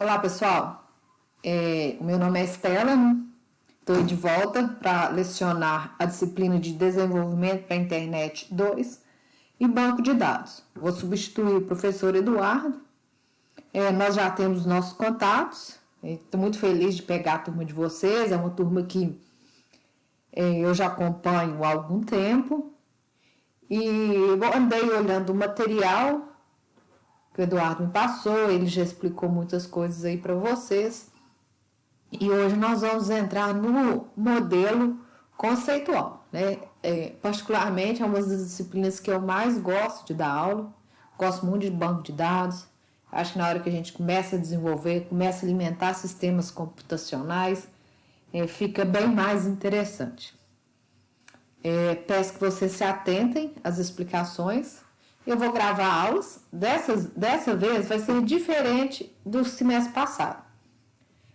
Olá, pessoal. O meu nome é Estela, estou de volta para lecionar a disciplina de Desenvolvimento para a Internet 2 e Banco de Dados. Vou substituir o professor Eduardo. Nós já temos nossos contatos. Estou muito feliz de pegar a turma de vocês. É uma turma que eu já acompanho há algum tempo. E eu andei olhando o material que o Eduardo me passou, ele já explicou muitas coisas aí para vocês. E hoje nós vamos entrar no modelo conceitual, né? Particularmente é uma das disciplinas que eu mais gosto de dar aula. Gosto muito de banco de dados. Acho que na hora que a gente começa a desenvolver, começa a alimentar sistemas computacionais, fica bem mais interessante. Peço que vocês se atentem às explicações. Eu vou gravar aulas. Dessa vez vai ser diferente do semestre passado.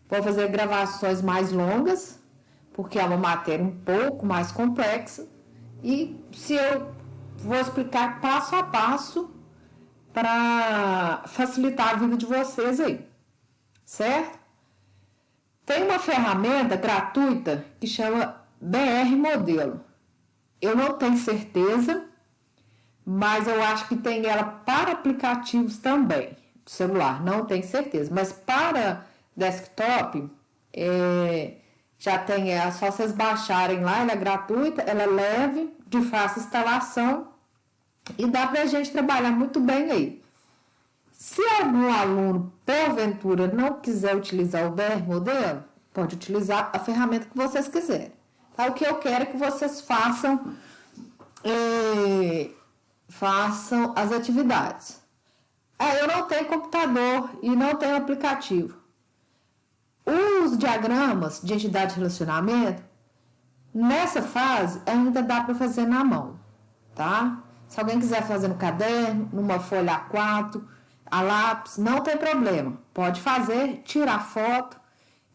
Vou fazer gravações mais longas, porque é uma matéria um pouco mais complexa. E eu vou explicar passo a passo para facilitar a vida de vocês aí. Certo? Tem uma ferramenta gratuita que chama BR Modelo. Eu não tenho certeza, mas eu acho que tem ela para aplicativos também, celular, não tenho certeza. Mas para desktop, já tem ela, só vocês baixarem lá, ela é gratuita, ela é leve, de fácil instalação e dá para a gente trabalhar muito bem aí. Se algum aluno, porventura, não quiser utilizar o BR Modelo, pode utilizar a ferramenta que vocês quiserem. Tá? O que eu quero é que vocês façam as atividades. Eu não tenho computador e não tenho aplicativo. Os diagramas de entidade de relacionamento, nessa fase, ainda dá para fazer na mão, tá? Se alguém quiser fazer no caderno, numa folha A4, a lápis, não tem problema. Pode fazer, tirar foto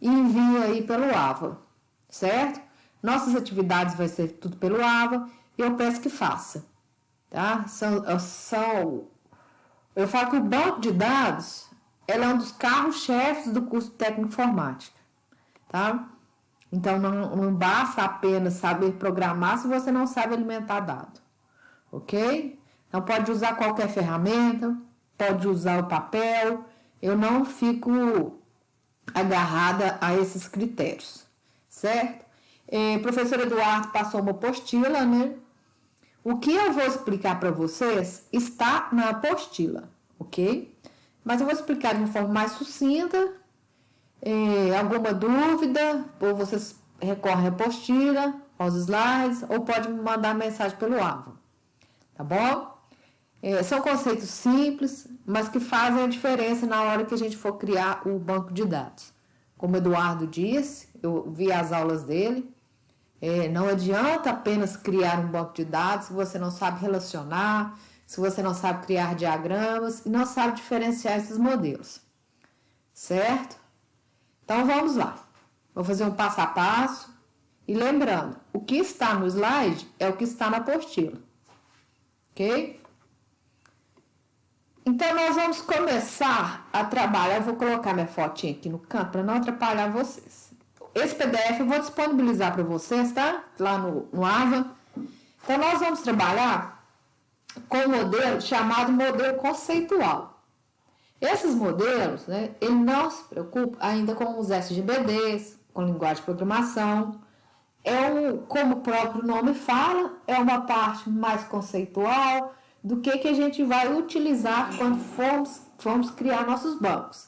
e envia aí pelo AVA, certo? Nossas atividades vai ser tudo pelo AVA e eu peço que faça, tá? Eu falo que o banco de dados ela é um dos carros-chefes do curso de técnico informática, tá? Então, não basta apenas saber programar se você não sabe alimentar dado, ok? Então, pode usar qualquer ferramenta, pode usar o papel, eu não fico agarrada a esses critérios, certo? O professor Eduardo passou uma apostila, né? O que eu vou explicar para vocês está na apostila, ok? Mas eu vou explicar de uma forma mais sucinta. Alguma dúvida, ou vocês recorrem à apostila, aos slides, ou pode me mandar mensagem pelo AVA, tá bom? São conceitos simples, mas que fazem a diferença na hora que a gente for criar o banco de dados. Como o Eduardo disse, eu vi as aulas dele. Não adianta apenas criar um banco de dados se você não sabe relacionar, se você não sabe criar diagramas e não sabe diferenciar esses modelos, certo? Então vamos lá, vou fazer um passo a passo e lembrando, o que está no slide é o que está na apostila, ok? Então nós vamos começar a trabalhar, eu vou colocar minha fotinha aqui no canto para não atrapalhar vocês. Esse PDF eu vou disponibilizar para vocês, tá? Lá no AVA. Então, nós vamos trabalhar com um modelo chamado modelo conceitual. Esses modelos, né, ele não se preocupa ainda com os SGBDs, com linguagem de programação. Como o próprio nome fala, é uma parte mais conceitual do que a gente vai utilizar quando formos criar nossos bancos.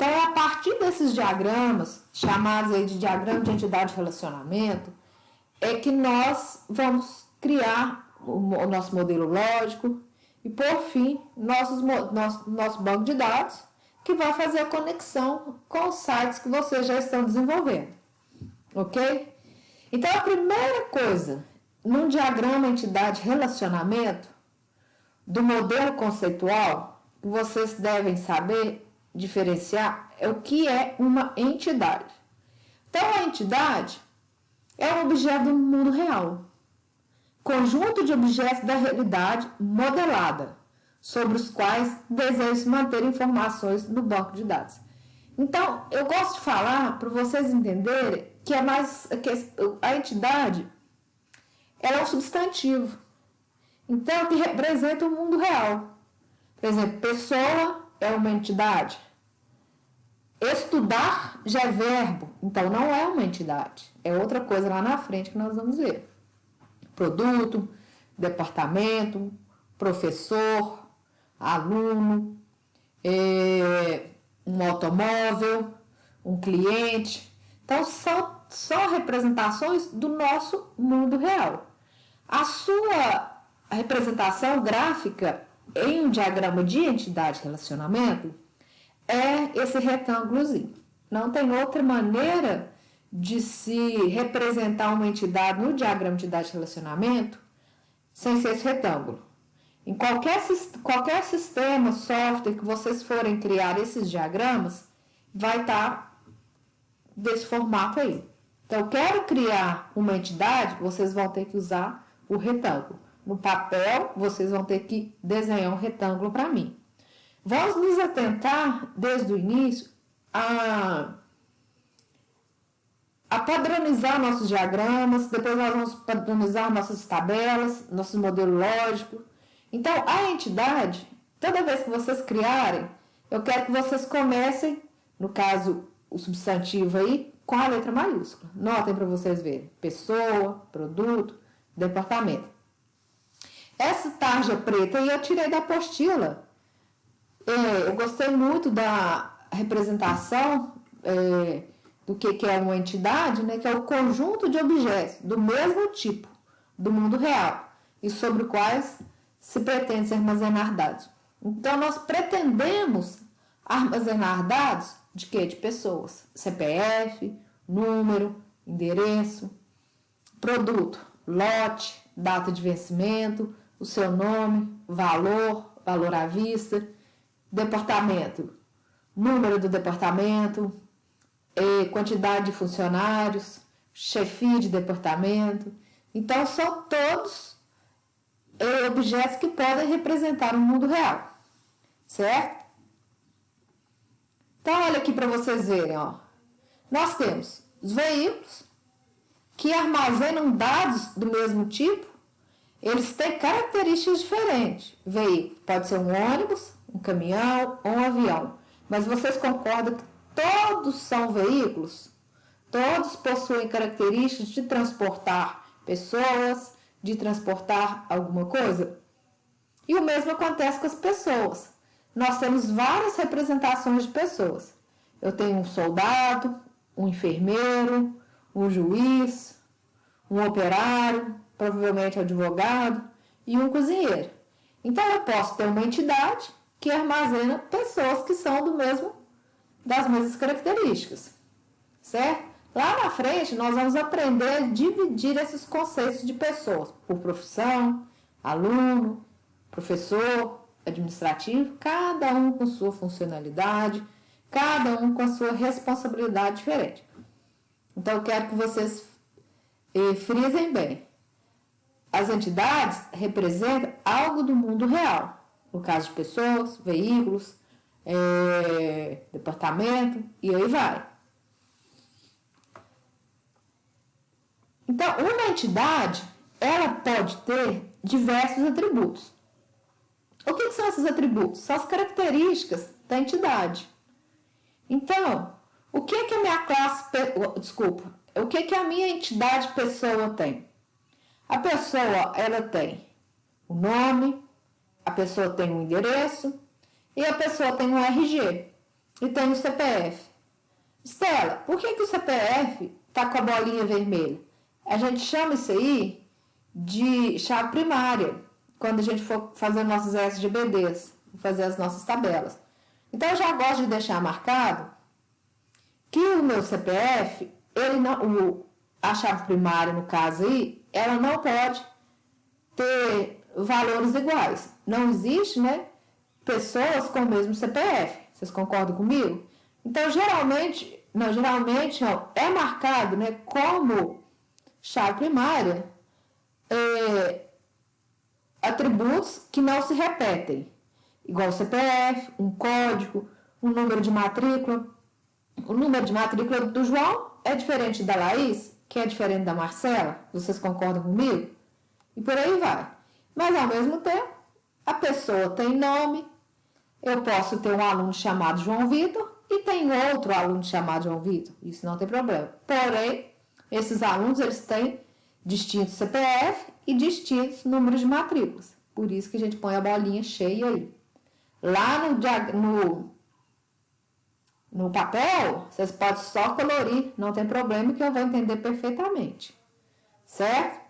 Então, a partir desses diagramas, chamados aí de diagrama de entidade de relacionamento, é que nós vamos criar o nosso modelo lógico e, por fim, nosso banco de dados, que vai fazer a conexão com os sites que vocês já estão desenvolvendo, ok? Então, a primeira coisa, num diagrama entidade de relacionamento, do modelo conceitual, que vocês devem saber diferenciar é o que é uma entidade. Então, a entidade é um objeto do mundo real, conjunto de objetos da realidade modelada, sobre os quais deseja manter informações no banco de dados. Então, eu gosto de falar para vocês entenderem que a entidade ela é um substantivo, então que representa o mundo real. Por exemplo, pessoa é uma entidade. Estudar já é verbo, então não é uma entidade. É outra coisa lá na frente que nós vamos ver. Produto, departamento, professor, aluno, um automóvel, um cliente. Então, são só representações do nosso mundo real. A sua representação gráfica em um diagrama de entidade e relacionamento é esse retângulozinho. Não tem outra maneira de se representar uma entidade no diagrama de entidade e relacionamento sem ser esse retângulo. Em qualquer sistema, software que vocês forem criar esses diagramas, vai estar desse formato aí. Então, eu quero criar uma entidade, vocês vão ter que usar o retângulo. No papel, vocês vão ter que desenhar um retângulo para mim. Vamos nos atentar, desde o início, a padronizar nossos diagramas, depois nós vamos padronizar nossas tabelas, nossos modelos lógicos. Então, a entidade, toda vez que vocês criarem, eu quero que vocês comecem, no caso, o substantivo aí, com a letra maiúscula. Notem para vocês verem. Pessoa, produto, departamento. Essa tarja preta aí eu tirei da apostila. Eu gostei muito da representação do que é uma entidade, né, que é o conjunto de objetos do mesmo tipo do mundo real e sobre quais se pretende se armazenar dados. Então, nós pretendemos armazenar dados de quê? De pessoas. CPF, número, endereço, produto, lote, data de vencimento, o seu nome, valor à vista, departamento, número do departamento, quantidade de funcionários, chefia de departamento. Então, são todos objetos que podem representar o mundo real, certo? Então, olha aqui para vocês verem, ó. Nós temos os veículos que armazenam dados do mesmo tipo, eles têm características diferentes. Veículo pode ser um ônibus, um caminhão ou um avião, mas vocês concordam que todos são veículos? Todos possuem características de transportar pessoas, de transportar alguma coisa? E o mesmo acontece com as pessoas. Nós temos várias representações de pessoas. Eu tenho um soldado, um enfermeiro, um juiz, um operário, provavelmente um advogado e um cozinheiro. Então, eu posso ter uma entidade que armazena pessoas que são das mesmas características, certo? Lá na frente, nós vamos aprender a dividir esses conceitos de pessoas por profissão, aluno, professor, administrativo, cada um com sua funcionalidade, cada um com sua responsabilidade diferente. Então, eu quero que vocês frisem bem. As entidades representam algo do mundo real, no caso de pessoas, veículos, departamento, e aí vai. Então, uma entidade, ela pode ter diversos atributos. O que são esses atributos? São as características da entidade. Então, o que a minha o que a minha entidade pessoa tem? A pessoa, ela tem o nome, a pessoa tem um endereço e a pessoa tem um RG e tem um CPF. Estela, por que o CPF está com a bolinha vermelha? A gente chama isso aí de chave primária, quando a gente for fazer nossos SGBDs, fazer as nossas tabelas. Então, eu já gosto de deixar marcado que o meu CPF, a chave primária, no caso aí, ela não pode ter valores iguais. Não existe, né, pessoas com o mesmo CPF. Vocês concordam comigo? Então, geralmente é marcado, né, como chave primária atributos que não se repetem. igual o CPF, um código, um número de matrícula. O número de matrícula do João é diferente da Laís, que é diferente da Marcela. Vocês concordam comigo? E por aí vai. Mas, ao mesmo tempo, a pessoa tem nome. Eu posso ter um aluno chamado João Vitor e tem outro aluno chamado João Vitor. Isso não tem problema. Porém, esses alunos eles têm distintos CPF e distintos números de matrículas. Por isso que a gente põe a bolinha cheia aí. Lá no papel, vocês podem só colorir, não tem problema que eu vou entender perfeitamente. Certo?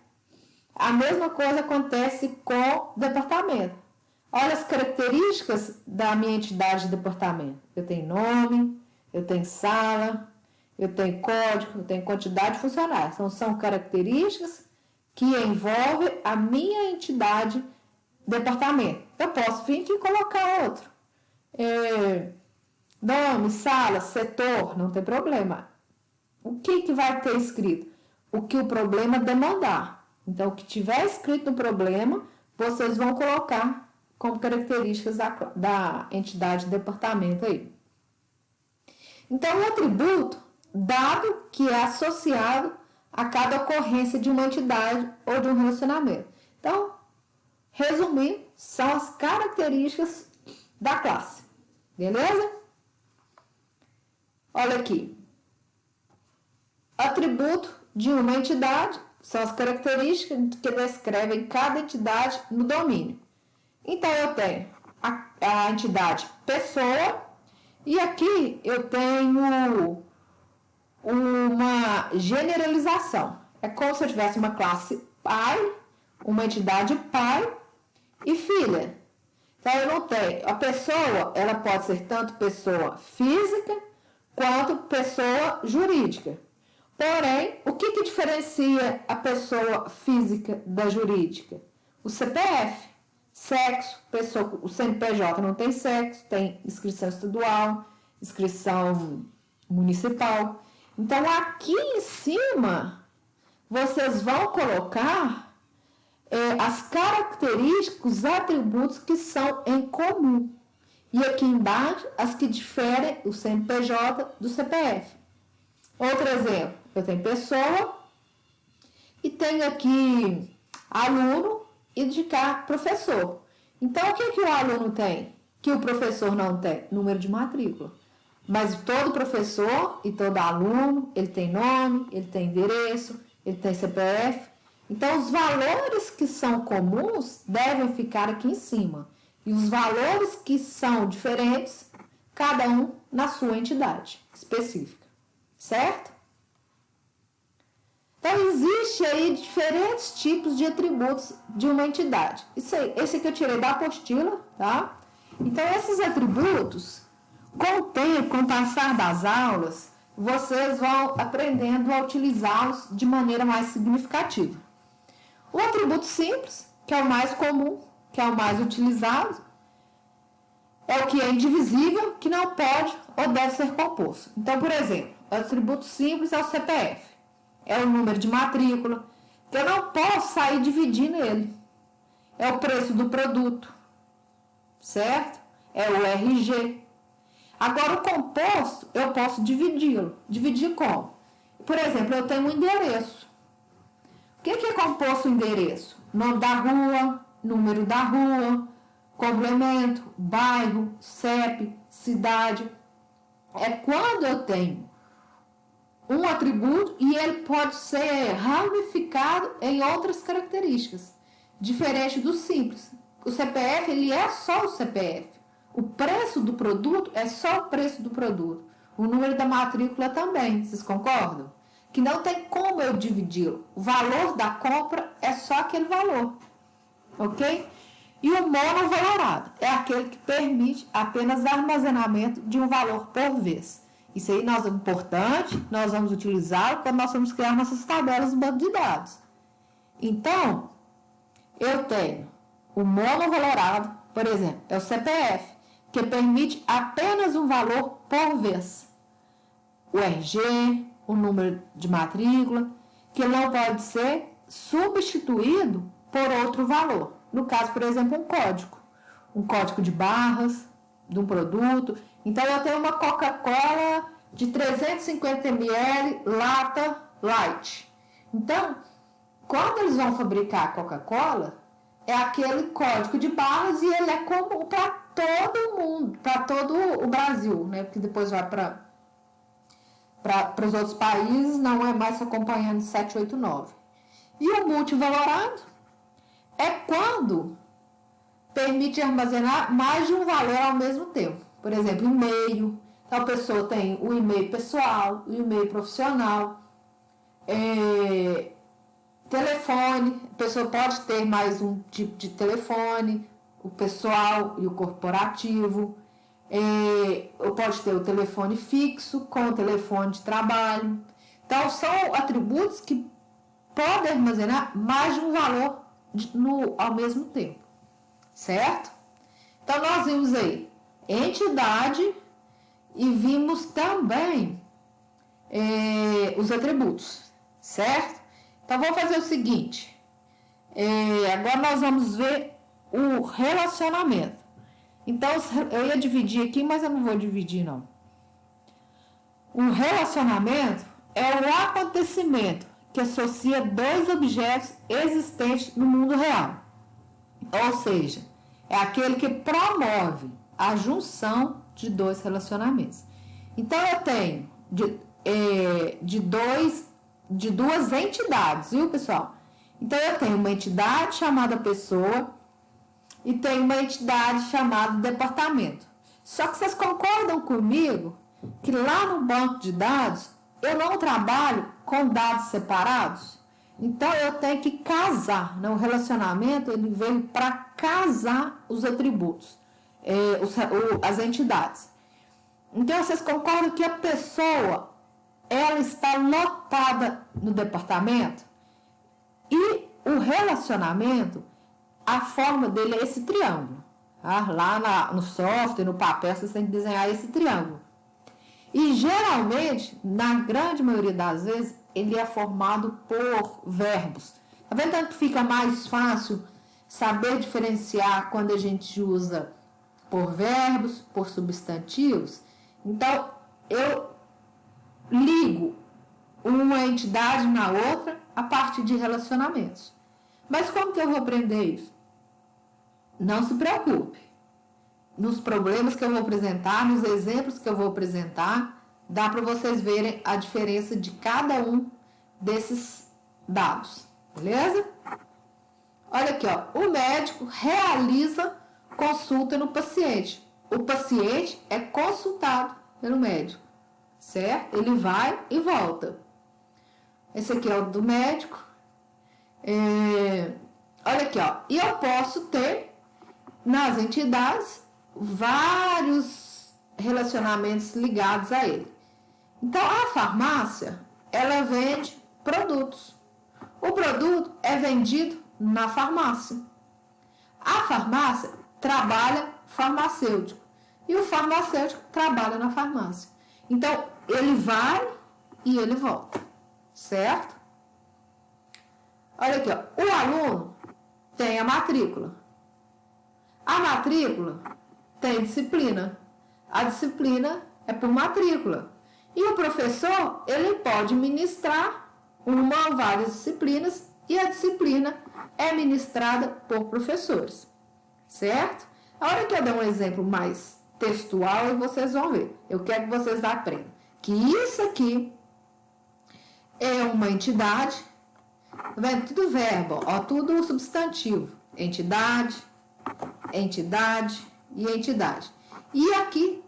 A mesma coisa acontece com o departamento. Olha as características da minha entidade de departamento. Eu tenho nome, eu tenho sala, eu tenho código, eu tenho quantidade de funcionários. Então, são características que envolvem a minha entidade departamento. Eu posso vir aqui e colocar outro. Nome, sala, setor, não tem problema. O que vai ter escrito? O que o problema demandar. Então, o que tiver escrito no problema, vocês vão colocar como características da entidade departamento aí. Então, o atributo, dado que é associado a cada ocorrência de uma entidade ou de um relacionamento. Então, resumindo, são as características da classe. Beleza? Olha aqui. Atributo de uma entidade são as características que descrevem cada entidade no domínio. Então, eu tenho a entidade pessoa e aqui eu tenho uma generalização. É como se eu tivesse uma classe pai, uma entidade pai e filha. Então, eu não tenho. A pessoa, ela pode ser tanto pessoa física quanto pessoa jurídica. Porém, o que diferencia a pessoa física da jurídica? O CPF, sexo, pessoa, o CNPJ não tem sexo, tem inscrição estadual, inscrição municipal. Então, aqui em cima, vocês vão colocar as características, os atributos que são em comum. E aqui embaixo, as que diferem o CNPJ do CPF. Outro exemplo, eu tenho pessoa e tenho aqui aluno e de cá professor. Então, o que o aluno tem que o professor não tem? Número de matrícula. Mas todo professor e todo aluno, ele tem nome, ele tem endereço, ele tem CPF. Então, os valores que são comuns devem ficar aqui em cima. E os valores que são diferentes, cada um na sua entidade específica. Certo? Então, existe aí diferentes tipos de atributos de uma entidade. Esse aqui eu tirei da apostila, tá? Então, esses atributos, com o tempo, com o passar das aulas, vocês vão aprendendo a utilizá-los de maneira mais significativa. O atributo simples, que é o mais comum, que é o mais utilizado, é o que é indivisível, que não pode ou deve ser composto. Então, por exemplo, o atributo simples é o CPF, é o número de matrícula, que eu não posso sair dividindo ele. É o preço do produto, certo? É o RG. Agora, o composto, eu posso dividi-lo. Dividir como? Por exemplo, eu tenho um endereço. O que é composto o endereço? Nome da rua, número da rua, complemento, bairro, CEP, cidade. É quando eu tenho um atributo e ele pode ser ramificado em outras características, diferente do simples. O CPF, ele é só o CPF. O preço do produto é só o preço do produto. O número da matrícula também, vocês concordam? Que não tem como eu dividi-lo. O valor da compra é só aquele valor, ok? E o monovalorado é aquele que permite apenas armazenamento de um valor por vez. Isso aí é importante, nós vamos utilizá-lo quando nós vamos criar nossas tabelas no banco de dados. Então, eu tenho o monovalorado, por exemplo, é o CPF, que permite apenas um valor por vez. O RG, o número de matrícula, que não pode ser substituído por outro valor. No caso, por exemplo, um código. um código de barras de um produto. Então, eu tenho uma Coca-Cola de 350 ml, lata light. Então, quando eles vão fabricar a Coca-Cola, é aquele código de barras e ele é comum para todo mundo, para todo o Brasil, né? Porque depois vai para os outros países, não é mais acompanhando 789. E o multivalorado é quando permite armazenar mais de um valor ao mesmo tempo. Por exemplo, e-mail. Então, a pessoa tem o e-mail pessoal, o e-mail profissional, telefone. A pessoa pode ter mais um tipo de telefone, o pessoal e o corporativo. Ou pode ter o telefone fixo com o telefone de trabalho. Então, são atributos que podem armazenar mais de um valor ao mesmo tempo, certo? Então, nós vimos aí entidade e vimos também os atributos, certo? Então, vou fazer o seguinte. Agora nós vamos ver o relacionamento. Então, eu ia dividir aqui, mas eu não vou dividir, não. O relacionamento é o acontecimento que associa dois objetos existentes no mundo real. Ou seja, é aquele que promove a junção de dois relacionamentos. Então, eu tenho de duas entidades, viu, pessoal? Então, eu tenho uma entidade chamada pessoa e tenho uma entidade chamada departamento. Só que vocês concordam comigo que lá no banco de dados eu não trabalho com dados separados? Então, eu tenho que casar, né? O relacionamento ele veio para casar os atributos, as entidades. Então, vocês concordam que a pessoa ela está lotada no departamento? E o relacionamento, a forma dele é esse triângulo. Tá? Lá no software, no papel, vocês têm que desenhar esse triângulo. E geralmente, na grande maioria das vezes, ele é formado por verbos. Tá vendo tanto que fica mais fácil saber diferenciar quando a gente usa por verbos, por substantivos? Então, eu ligo uma entidade na outra a partir de relacionamentos. Mas como que eu vou aprender isso? Não se preocupe. Nos problemas que eu vou apresentar, nos exemplos que eu vou apresentar, dá para vocês verem a diferença de cada um desses dados. Beleza? Olha aqui, ó. O médico realiza consulta no paciente. O paciente é consultado pelo médico, certo? Ele vai e volta. Esse aqui é o do médico. Olha aqui, ó. E eu posso ter nas entidades vários relacionamentos ligados a ele. Então, a farmácia, ela vende produtos. O produto é vendido na farmácia. A farmácia trabalha farmacêutico. E o farmacêutico trabalha na farmácia. Então, ele vai e ele volta. Certo? Olha aqui, ó. O aluno tem a matrícula. A matrícula tem disciplina. A disciplina é por matrícula. E o professor, ele pode ministrar uma ou várias disciplinas e a disciplina é ministrada por professores. Certo? A hora que eu der um exemplo mais textual, e vocês vão ver. Eu quero que vocês aprendam que isso aqui é uma entidade, tá vendo? Tudo verbo, ó, tudo substantivo. Entidade, entidade e entidade. E aqui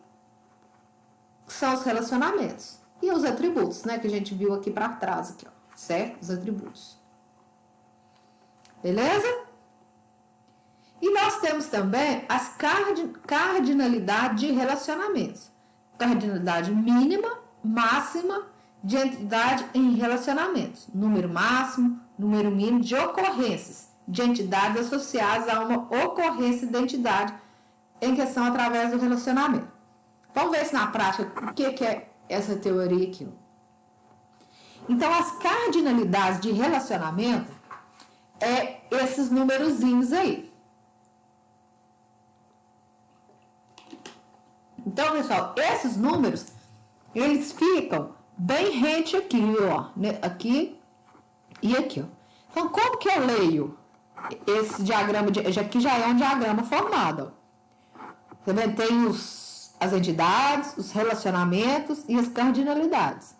são os relacionamentos e os atributos, né? Que a gente viu aqui para trás, aqui, ó, certo? Os atributos. Beleza? E nós temos também as cardinalidades de relacionamentos. Cardinalidade mínima, máxima de entidade em relacionamentos. Número máximo, número mínimo de ocorrências de entidades associadas a uma ocorrência de entidade em questão através do relacionamento. Vamos ver se na prática o que é essa teoria aqui. Então, as cardinalidades de relacionamento é esses numerozinhos aí. Então, pessoal, esses números, eles ficam bem rente aqui, ó, né? Aqui e aqui, ó. Então, como que eu leio esse diagrama? Aqui já é um diagrama formado, ó. Tá vendo? Tem as entidades, os relacionamentos e as cardinalidades.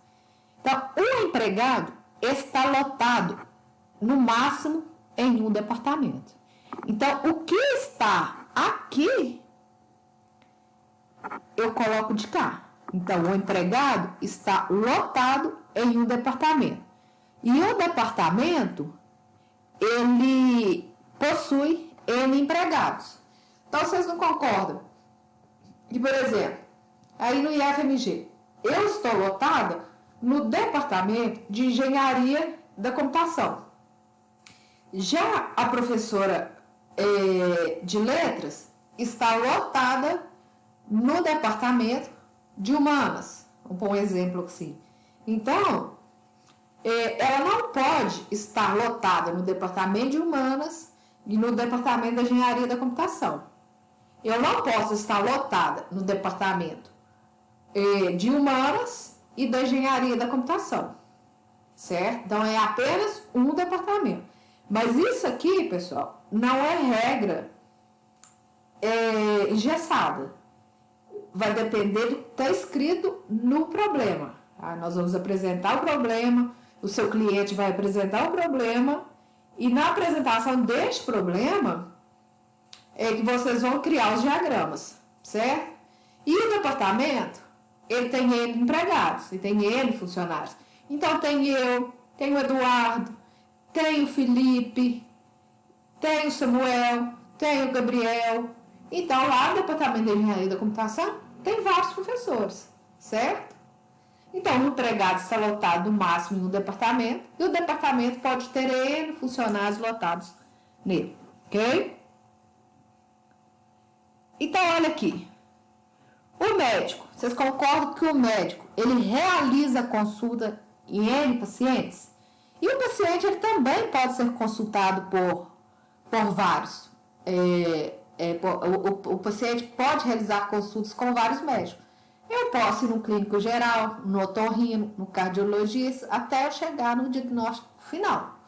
Então, o empregado está lotado, no máximo, em um departamento. Então, o que está aqui, eu coloco de cá. Então, o empregado está lotado em um departamento. E o departamento, ele possui N empregados. Então, vocês não concordam? E, por exemplo, aí no IFMG, eu estou lotada no departamento de engenharia da computação. Já a professora de letras está lotada no departamento de humanas. Vamos pôr um exemplo assim. Então, ela não pode estar lotada no departamento de humanas e no departamento da engenharia da computação. Eu não posso estar lotada no departamento de humanas e da engenharia da computação, certo? Então, é apenas um departamento. Mas isso aqui, pessoal, não é regra engessada. Vai depender do que está escrito no problema. Tá? Nós vamos apresentar o problema, o seu cliente vai apresentar o problema, e na apresentação deste problema é que vocês vão criar os diagramas, certo? E o departamento, ele tem N empregados, ele tem N funcionários. Então, tem eu, tem o Eduardo, tem o Felipe, tem o Samuel, tem o Gabriel. Então, lá no departamento de engenharia da computação, tem vários professores, certo? Então, o empregado está lotado no máximo em um departamento, e o departamento pode ter N funcionários lotados nele, ok? Então, olha aqui. O médico, vocês concordam que o médico, ele realiza a consulta em N pacientes? E o paciente, ele também pode ser consultado por vários. O paciente pode realizar consultas com vários médicos. Eu posso ir no clínico geral, no otorrino, no cardiologista, até eu chegar no diagnóstico final.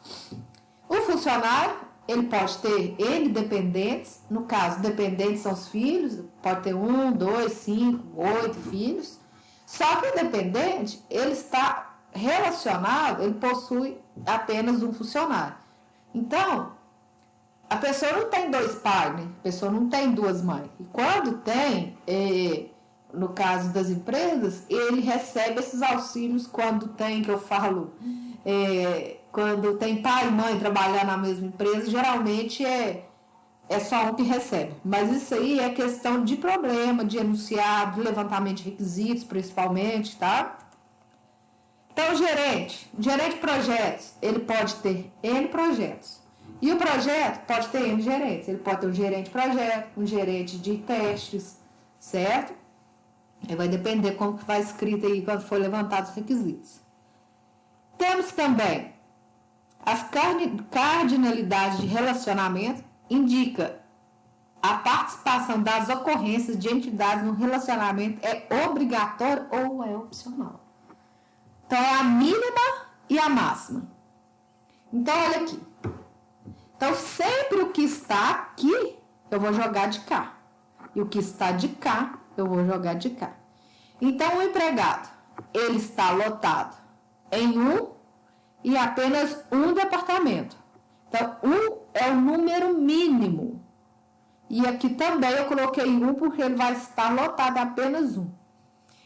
O funcionário, ele pode ter N dependentes, no caso, dependentes são os filhos, pode ter 1, 2, 5, 8 filhos. Só que o dependente, ele está relacionado, ele possui apenas um funcionário. Então, a pessoa não tem 2 pais, né? A pessoa não tem 2 mães. E quando tem, no caso das empresas, ele recebe esses auxílios quando tem, que eu falo, quando tem pai e mãe trabalhando na mesma empresa, geralmente é só um que recebe. Mas isso aí é questão de problema, de enunciado, de levantamento de requisitos, principalmente, tá? Então, o gerente de projetos, ele pode ter N projetos. E o projeto pode ter N gerentes. Ele pode ter um gerente de projeto, um gerente de testes, certo? Aí vai depender como que vai escrito aí quando for levantados os requisitos. Temos também as cardinalidades de relacionamento, indica a participação das ocorrências de entidades no relacionamento é obrigatório ou é opcional. Então, é a mínima e a máxima. Então, olha aqui. Então, sempre o que está aqui, eu vou jogar de cá. E o que está de cá, eu vou jogar de cá. Então, o empregado, ele está lotado em um e apenas um departamento. Então, um é o número mínimo. E aqui também eu coloquei um porque ele vai estar lotado apenas um.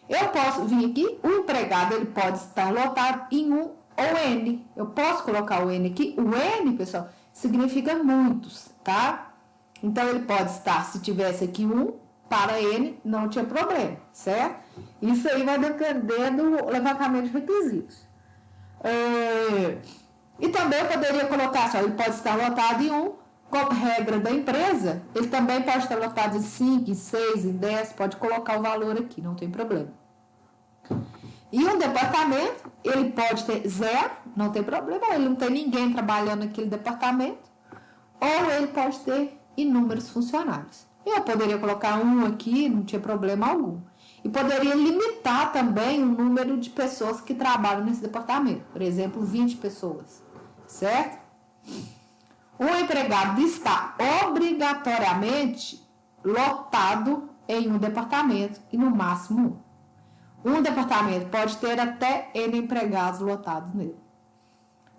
Eu posso vir aqui, o empregado, ele pode estar lotado em um ou N. Eu posso colocar o N aqui. O N, pessoal, significa muitos, tá? Então, ele pode estar, se tivesse aqui um, para N, não tinha problema, certo? Isso aí vai depender do levantamento de requisitos. E também eu poderia colocar, só, ele pode estar lotado em um, como regra da empresa, ele também pode estar lotado em 5, em 6, em 10, pode colocar o valor aqui, não tem problema. E um departamento, ele pode ter 0, não tem problema, ele não tem ninguém trabalhando naquele departamento, ou ele pode ter inúmeros funcionários, Eu poderia colocar um aqui, não tinha problema algum. E poderia limitar também o número de pessoas que trabalham nesse departamento. Por exemplo, 20 pessoas, certo? O empregado está obrigatoriamente lotado em um departamento e no máximo um. Um departamento pode ter até N empregados lotados nele.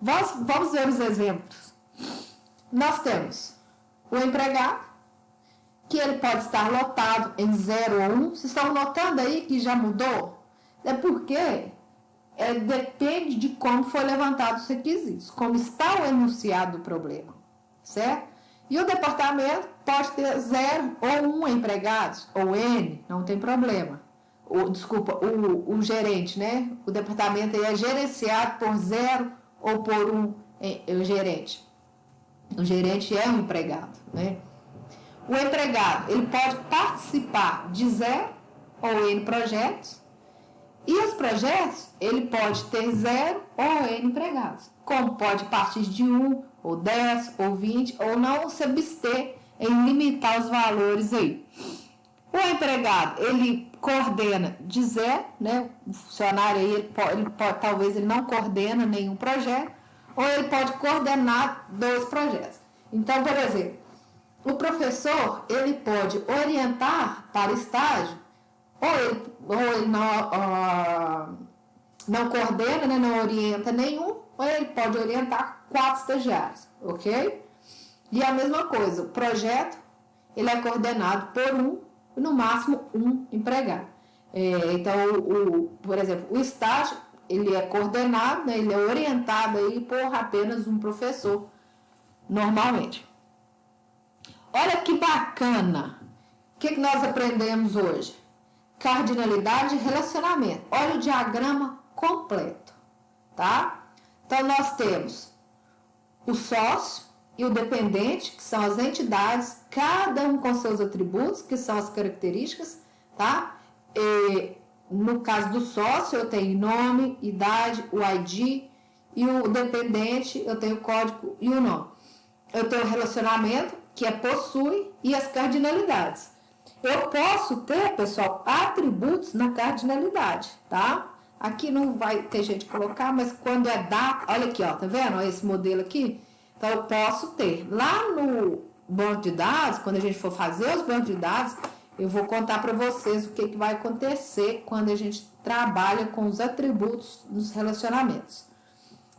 Vamos ver os exemplos. Nós temos o empregado, que ele pode estar lotado em 0 ou 1. Vocês estão notando aí que já mudou? É porque depende de como foi levantado os requisitos, como está o enunciado do problema, certo? E o departamento pode ter 0 ou 1 empregados, ou N, não tem problema. O gerente, né? O departamento aí é gerenciado por 0 ou por 1 gerente. O gerente é um empregado, né? O empregado, ele pode participar de 0 ou N projetos, e os projetos, ele pode ter 0 ou N empregados, como pode partir de 1, ou 10, ou 20, ou não se abster em limitar os valores aí. O empregado, ele coordena de 0, né? O funcionário aí, ele pode, talvez ele não coordena nenhum projeto, ou ele pode coordenar 2 projetos. Então, por exemplo, o professor, ele pode orientar para estágio, ou ele não coordena, né, não orienta nenhum, ou ele pode orientar 4 estagiários, ok? E a mesma coisa, o projeto, ele é coordenado por 1, e no máximo 1 empregado. Então, por exemplo, o estágio, ele é coordenado, né, ele é orientado aí por apenas um professor, normalmente. Olha que bacana! O que nós aprendemos hoje? Cardinalidade e relacionamento. Olha o diagrama completo, tá? Então, nós temos o sócio e o dependente, que são as entidades, cada um com seus atributos, que são as características, tá? No caso do sócio, eu tenho nome, idade, o ID, e o dependente, eu tenho o código e o nome. Eu tenho o relacionamento, que possui, e as cardinalidades. Eu posso ter, pessoal, atributos na cardinalidade, tá? Aqui não vai ter jeito de colocar, mas quando é data, olha aqui, ó, tá vendo? Olha esse modelo aqui. Então, eu posso ter. Lá no banco de dados, quando a gente for fazer os bancos de dados, eu vou contar para vocês o que vai acontecer quando a gente trabalha com os atributos nos relacionamentos.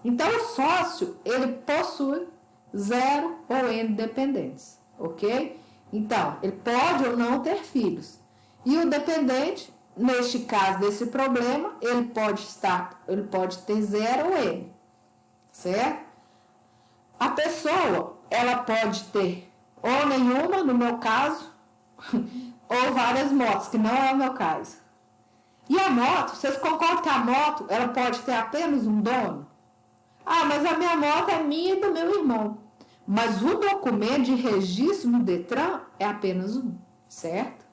Então, o sócio, ele possui 0 ou N dependentes, ok? Então, ele pode ou não ter filhos. E o dependente, neste caso desse problema, ele pode ter 0 ou N, certo? A pessoa, ela pode ter ou nenhuma, no meu caso, ou várias motos, que não é o meu caso. E a moto, vocês concordam que a moto, ela pode ter apenas um dono? Ah, mas a minha moto é minha e do meu irmão. Mas o documento de registro no Detran é apenas um, certo?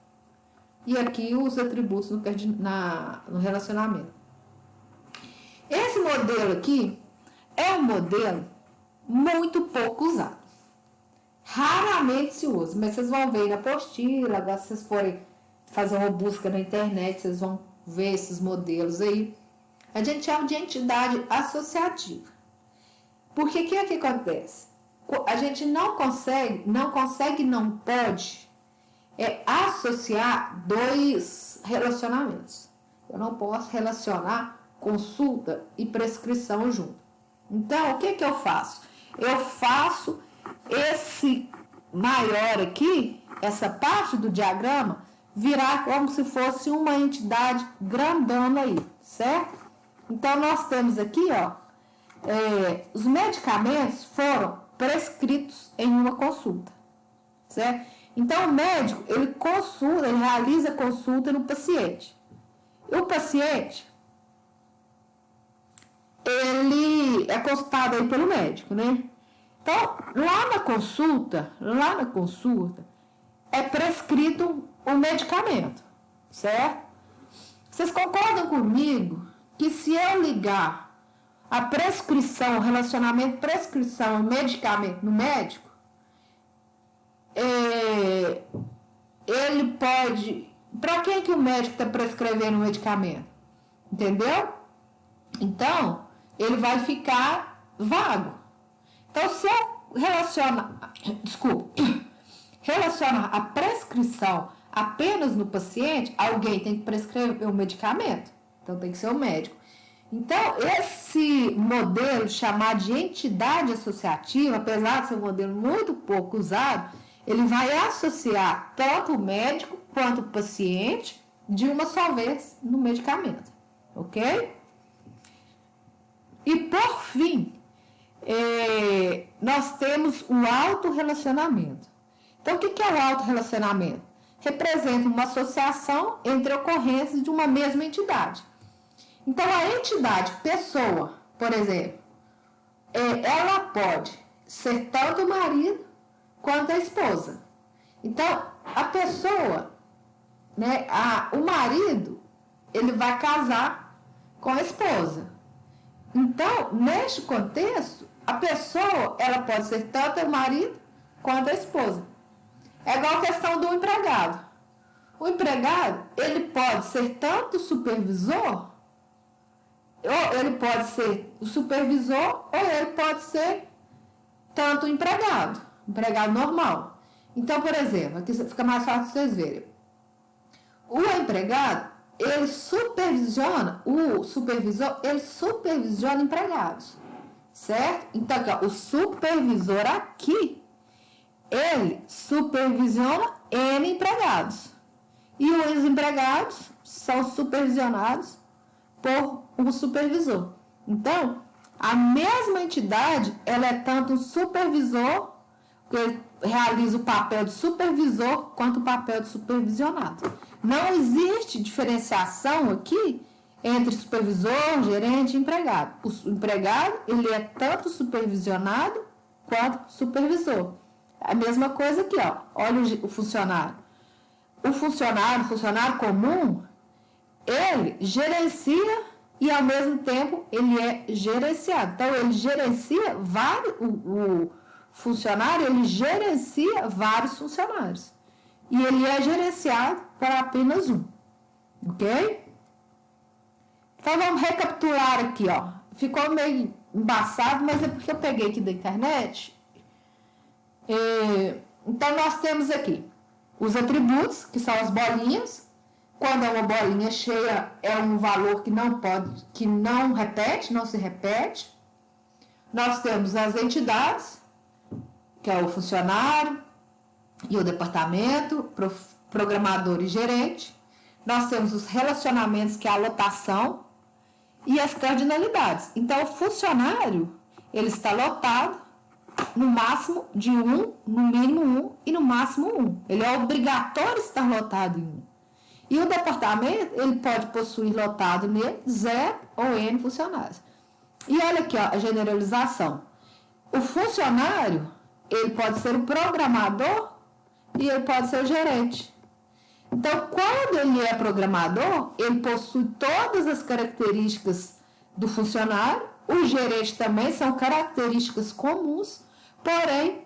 E aqui os atributos no relacionamento. Esse modelo aqui é um modelo muito pouco usado. Raramente se usa, mas vocês vão ver na apostila, agora se vocês forem fazer uma busca na internet, vocês vão ver esses modelos aí. A gente chama de entidade associativa. Porque o que acontece? A gente não pode associar 2 relacionamentos. Eu não posso relacionar consulta e prescrição junto. Então, o que eu faço? Eu faço esse maior aqui, essa parte do diagrama, virar como se fosse uma entidade grandona aí, certo? Então, nós temos aqui, ó, os medicamentos foram prescritos em uma consulta, certo? Então, o médico, ele realiza consulta no paciente. E o paciente, ele é consultado aí pelo médico, né? Então, lá na consulta, é prescrito um medicamento, certo? Vocês concordam comigo que se eu ligar a prescrição, relacionamento prescrição, medicamento no médico, ele pode... Para quem que o médico está prescrevendo o medicamento? Entendeu? Então, ele vai ficar vago. Então, se eu relacionar a prescrição apenas no paciente, alguém tem que prescrever o medicamento. Então, tem que ser o médico. Então, esse modelo chamado de entidade associativa, apesar de ser um modelo muito pouco usado, ele vai associar tanto o médico quanto o paciente de uma só vez no medicamento, ok? E por fim, nós temos o autorrelacionamento. Então, o que é o autorrelacionamento? Representa uma associação entre ocorrências de uma mesma entidade. Então, a entidade pessoa, por exemplo, ela pode ser tanto o marido quanto a esposa. Então, a pessoa, né, o marido, ele vai casar com a esposa. Então, neste contexto, a pessoa, ela pode ser tanto o marido quanto a esposa. É igual a questão do empregado. O empregado, ele pode ser tanto o supervisor, ou ele pode ser o supervisor, ou ele pode ser tanto o empregado normal. Então, por exemplo, aqui fica mais fácil de vocês verem. O empregado, ele supervisiona, o supervisor, ele supervisiona empregados, certo? Então, aqui, ó, o supervisor aqui, ele supervisiona N empregados. E os empregados são supervisionados por um supervisor. Então, a mesma entidade, ela é tanto um supervisor, que realiza o papel de supervisor, quanto o papel de supervisionado. Não existe diferenciação aqui entre supervisor, gerente e empregado. O empregado, ele é tanto supervisionado quanto supervisor. A mesma coisa aqui, ó. Olha o funcionário. O funcionário comum, ele gerencia e, ao mesmo tempo, ele é gerenciado. Então, ele gerencia o funcionário, ele gerencia vários funcionários. E ele é gerenciado para apenas um. Ok? Então, vamos recapitular aqui, ó. Ficou meio embaçado, mas é porque eu peguei aqui da internet. Então, nós temos aqui os atributos, que são as bolinhas. Quando é uma bolinha cheia, é um valor que não se repete. Nós temos as entidades, que é o funcionário e o departamento, programador e gerente. Nós temos os relacionamentos, que é a lotação, e as cardinalidades. Então, o funcionário, ele está lotado no máximo de 1, no mínimo 1 e no máximo 1. Ele é obrigatório estar lotado em 1. E o departamento, ele pode possuir lotado nele 0 ou N funcionários. E olha aqui, ó, a generalização. O funcionário, ele pode ser o programador e ele pode ser o gerente. Então, quando ele é programador, ele possui todas as características do funcionário. O gerente também são características comuns, porém,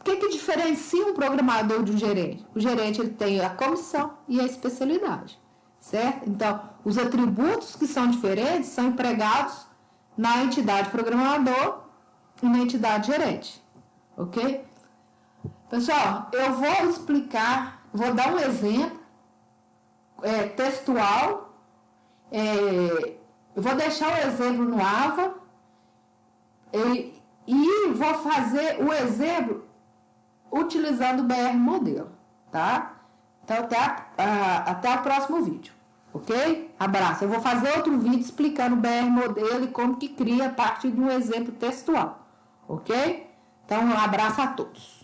o que diferencia um programador de um gerente? O gerente, ele tem a comissão e a especialidade, certo? Então, os atributos que são diferentes são empregados na entidade programador e na entidade gerente, ok? Pessoal, eu vou explicar, vou dar um exemplo textual, eu vou deixar o exemplo no AVA e vou fazer o exemplo utilizando o BR modelo, tá? Então, até o próximo vídeo, ok? Abraço. Eu vou fazer outro vídeo explicando o BR modelo e como que cria a partir de um exemplo textual, ok? Então, um abraço a todos.